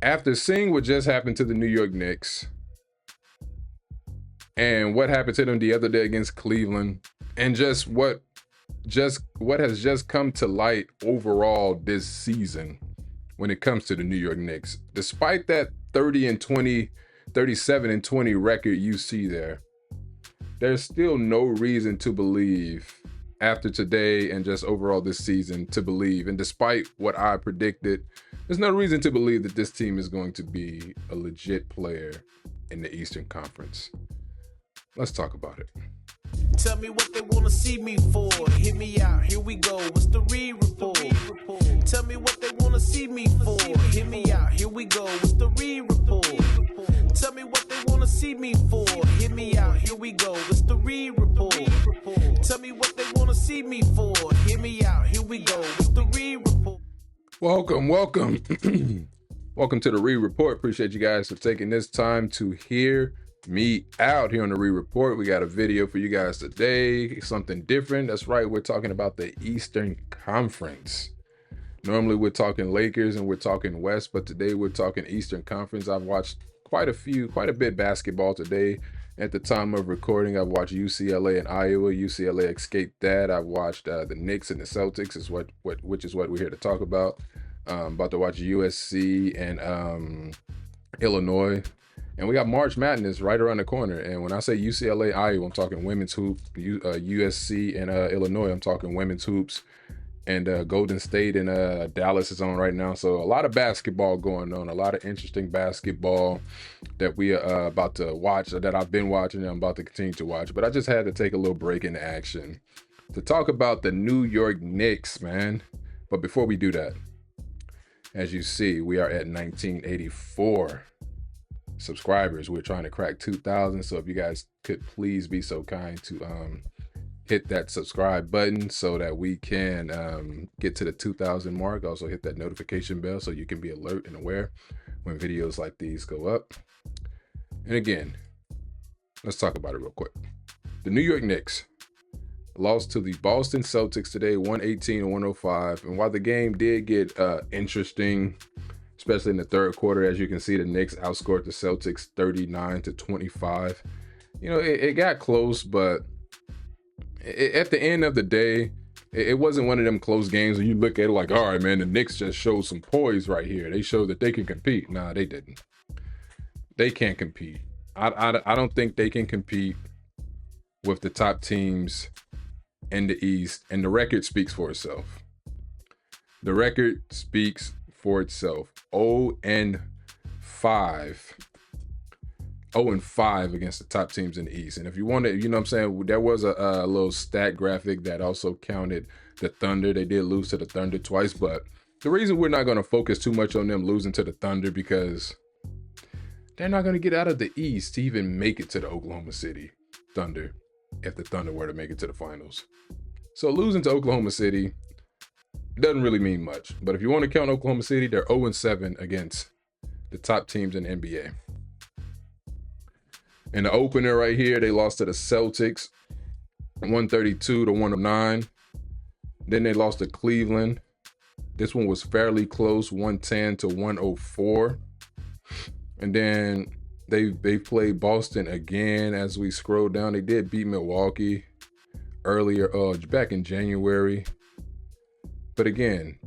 after seeing what just happened to the New York Knicks and what happened to them the other day against Cleveland, and just what has just come to light overall this season when it comes to the New York Knicks, despite that 30-20, 37-20 record you see there, there's still no reason to believe after today and just overall this season to believe, and despite what I predicted, there's no reason to believe that this team is going to be a legit player in the Eastern Conference. Let's talk about it. Tell me what they want to see me for. Hit me out, here we go. What's the re-report? Tell me what they want to see me for. Hit me out, here we go. What's the re-report? Tell me what they want to see me for. Hit me out, here we go. What's the re-report? Tell me what they want to see me for. Hit me out, here we go. What's the re-report? Welcome. Welcome to the re-report. Appreciate you guys for taking this time to hear me out here on the re-report. We got a video for you guys today, something different. That's right, we're talking about the Eastern Conference. Normally we're talking Lakers and we're talking West, but today we're talking Eastern Conference. I've watched quite a bit basketball today. At the time of recording, I've watched UCLA and Iowa. UCLA escaped that. I've watched the Knicks and the Celtics, which is what we're here to talk about. About to watch USC and Illinois. And we got March Madness right around the corner. And when I say UCLA, Iowa, I'm talking women's hoop. USC and Illinois, I'm talking women's hoops. And Golden State and Dallas is on right now. So a lot of basketball going on, a lot of interesting basketball that we are about to watch, that I've been watching and I'm about to continue to watch. But I just had to take a little break in action to talk about the New York Knicks, man. But before we do that, as you see, we are at 1984 subscribers. We're trying to crack 2,000. So if you guys could please be so kind to hit that subscribe button so that we can get to the 2,000 mark. Also hit that notification bell so you can be alert and aware when videos like these go up. And again, let's talk about it real quick. The New York Knicks lost to the Boston Celtics today, 118-105. And while the game did get interesting, especially in the third quarter, as you can see, the Knicks outscored the Celtics 39-25. You know, it got close, but at the end of the day, it wasn't one of them close games where you look at it like, all right, man, the Knicks just showed some poise right here. They showed that they can compete. Nah, they didn't. They can't compete. I don't think they can compete with the top teams in the East, and the record speaks for itself. The record speaks for itself. 0-5 against the top teams in the East. And if you want to, you know what I'm saying, there was a little stat graphic that also counted the Thunder. They did lose to the Thunder twice, but the reason we're not going to focus too much on them losing to the Thunder, because they're not going to get out of the East to even make it to the Oklahoma City Thunder if the Thunder were to make it to the finals. So losing to Oklahoma City doesn't really mean much. But if you want to count Oklahoma City, they're 0-7 against the top teams in the NBA. In the opener right here, they lost to the Celtics 132-109. Then they lost to Cleveland. This one was fairly close, 110-104. And then they played Boston again. As we scroll down, they did beat Milwaukee earlier, back in January. But again,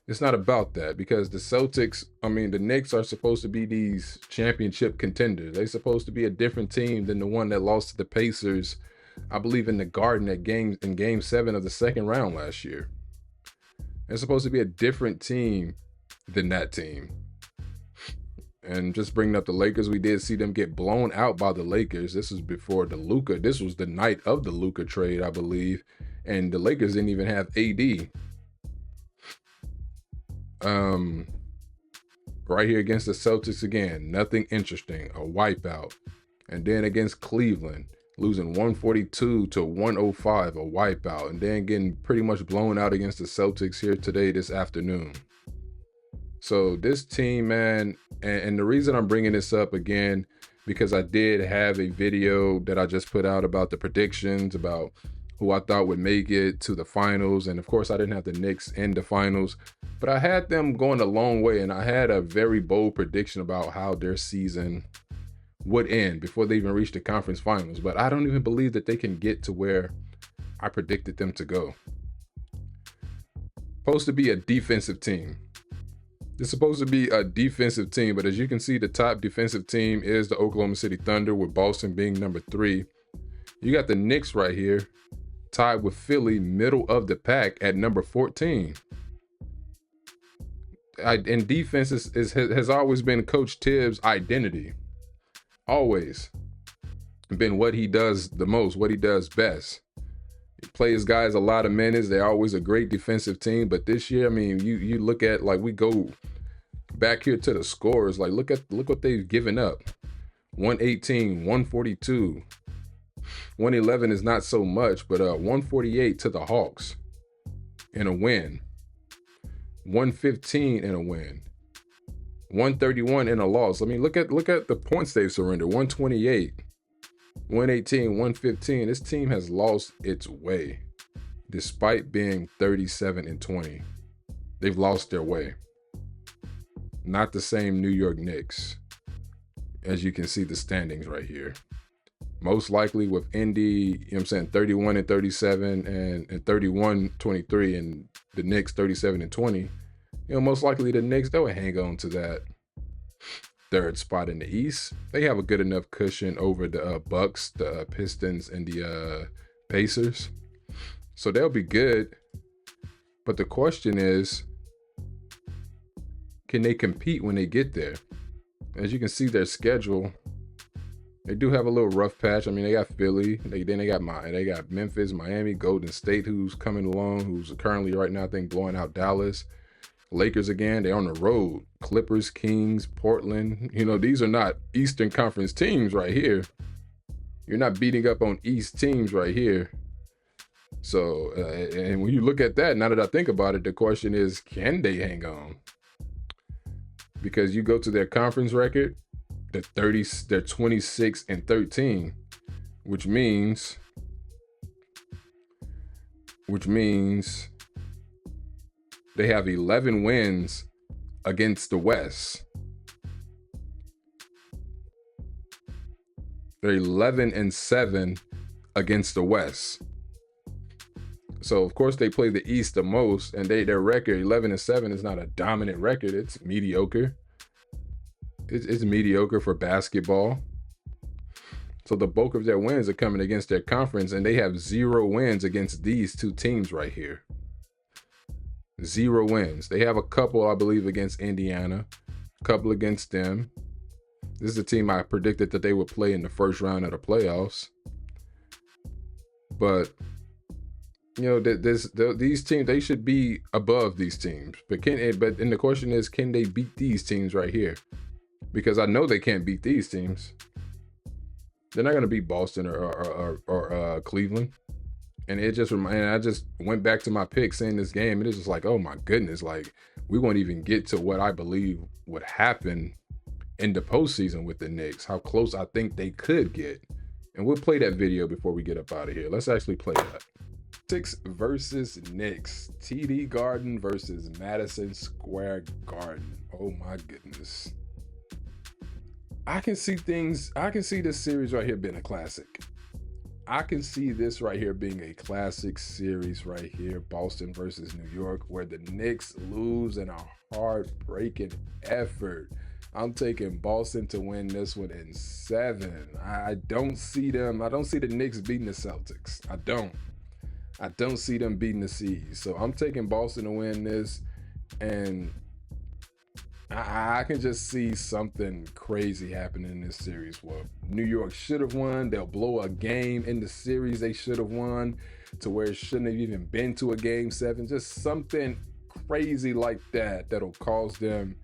it's not about that, because the Knicks are supposed to be these championship contenders. They're supposed to be a different team than the one that lost to the Pacers, I believe, in the Garden in game 7 of the second round last year. They're supposed to be a different team than that team. And just bringing up the Lakers, we did see them get blown out by the Lakers. This was before this was the night of the Luka trade, I believe. And the Lakers didn't even have AD. Right here against the Celtics again, nothing interesting, a wipeout. And then against Cleveland, losing 142-105, a wipeout. And then getting pretty much blown out against the Celtics here today, this afternoon. So this team, man, and the reason I'm bringing this up again, because I did have a video that I just put out about the predictions, about who I thought would make it to the finals. And of course, I didn't have the Knicks in the finals, but I had them going a long way. And I had a very bold prediction about how their season would end before they even reached the conference finals. But I don't even believe that they can get to where I predicted them to go. Supposed to be a defensive team. It's supposed to be a defensive team, but as you can see, the top defensive team is the Oklahoma City Thunder, with Boston being number 3. You got the Knicks right here, tied with Philly, middle of the pack at number 14. And defense has always been Coach Tibbs' identity. Always been what he does the most, what he does best. He plays guys a lot of minutes. They're always a great defensive team. But this year, I mean, you look at, like, we go back here to the scores. Like, look what they've given up. 118, 142. 111 is not so much, but 148 to the Hawks in a win. 115 in a win. 131 in a loss. I mean, look at the points they've surrendered. 128. 118, 115. This team has lost its way despite being 37-20. They've lost their way. Not the same New York Knicks, as you can see the standings right here. Most likely with Indy, you know what I'm saying, 31-37 and 31-23, and the Knicks 37-20. You know, most likely the Knicks, they would hang on to that third spot in the East. They have a good enough cushion over the Bucks, the Pistons, and the Pacers. So they'll be good. But the question is, can they compete when they get there? As you can see their schedule, they do have a little rough patch. I mean, they got Philly, they got Memphis, Miami, Golden State, who's coming along, who's currently right now, I think, blowing out Dallas. Lakers again, they're on the road. Clippers, Kings, Portland. You know, these are not Eastern Conference teams right here. You're not beating up on East teams right here. So, and when you look at that, now that I think about it, the question is, can they hang on? Because you go to their conference record, they're 26-13, which means they have 11 wins against the West. They're 11-7 against the West. So of course they play the East the most, and their record 11-7 is not a dominant record. It's mediocre. It's mediocre for basketball. So the bulk of their wins are coming against their conference, and they have 0 wins against these two teams right here. 0 wins. They have a couple, I believe, against Indiana, a couple against them. This is a team I predicted that they would play in the first round of the playoffs. But, you know, these teams, they should be above these teams. But the question is, can they beat these teams right here? Because I know they can't beat these teams. They're not going to beat Boston or Cleveland. And I just went back to my pick saying this game, and it's just like, oh my goodness, like, we won't even get to what I believe would happen in the postseason with the Knicks, how close I think they could get. And we'll play that video before we get up out of here. Let's actually play that. Celtics versus Knicks. TD Garden versus Madison Square Garden. Oh my goodness. I can see this series right here being a classic. I can see this right here being a classic series right here, Boston versus New York, where the Knicks lose in a heartbreaking effort. I'm taking Boston to win this one in 7. I don't see the Knicks beating the Celtics. I don't see them beating the C's. So I'm taking Boston to win this, and I can just see something crazy happening in this series. Well, New York should have won. They'll blow a game in the series they should have won to where it shouldn't have even been to a game 7. Just something crazy like that that'll cause them,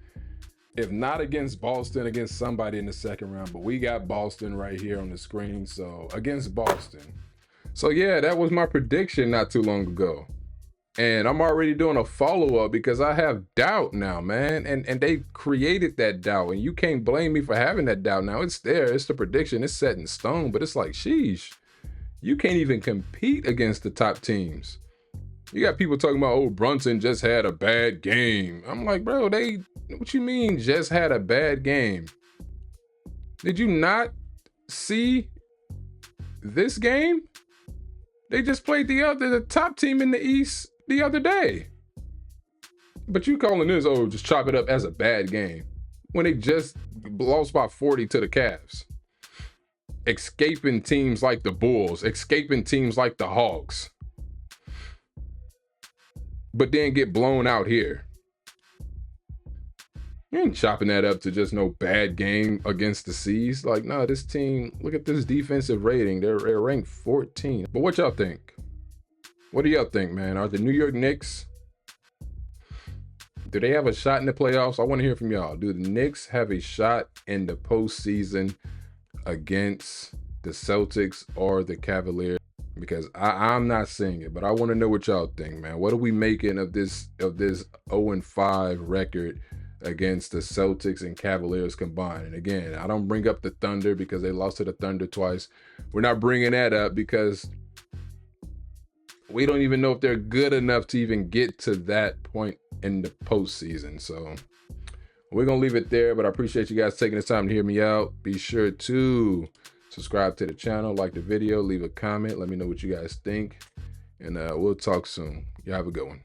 if not against Boston, against somebody in the second round. But we got Boston right here on the screen, so against Boston. So yeah, that was my prediction not too long ago. And I'm already doing a follow-up because I have doubt now, man. And they created that doubt. And you can't blame me for having that doubt now. It's there. It's the prediction. It's set in stone. But it's like, sheesh. You can't even compete against the top teams. You got people talking about, oh, Brunson just had a bad game. I'm like, bro, what you mean just had a bad game? Did you not see this game? They just played the top team in the East the other day. But you calling this, oh, just chop it up as a bad game, when they just lost by 40 to the Cavs. Escaping teams like the Bulls, escaping teams like the Hawks, but then get blown out here. You ain't chopping that up to just no bad game against the C's. Like, no, this team, look at this defensive rating. They're ranked 14. But what y'all think? What do y'all think, man? Are the New York Knicks, do they have a shot in the playoffs? I want to hear from y'all. Do the Knicks have a shot in the postseason against the Celtics or the Cavaliers? Because I'm not seeing it, but I want to know what y'all think, man. What are we making of this 0-5 record against the Celtics and Cavaliers combined? And again, I don't bring up the Thunder because they lost to the Thunder twice. We're not bringing that up because we don't even know if they're good enough to even get to that point in the postseason. So we're going to leave it there, but I appreciate you guys taking the time to hear me out. Be sure to subscribe to the channel, like the video, leave a comment. Let me know what you guys think, and we'll talk soon. You have a good one.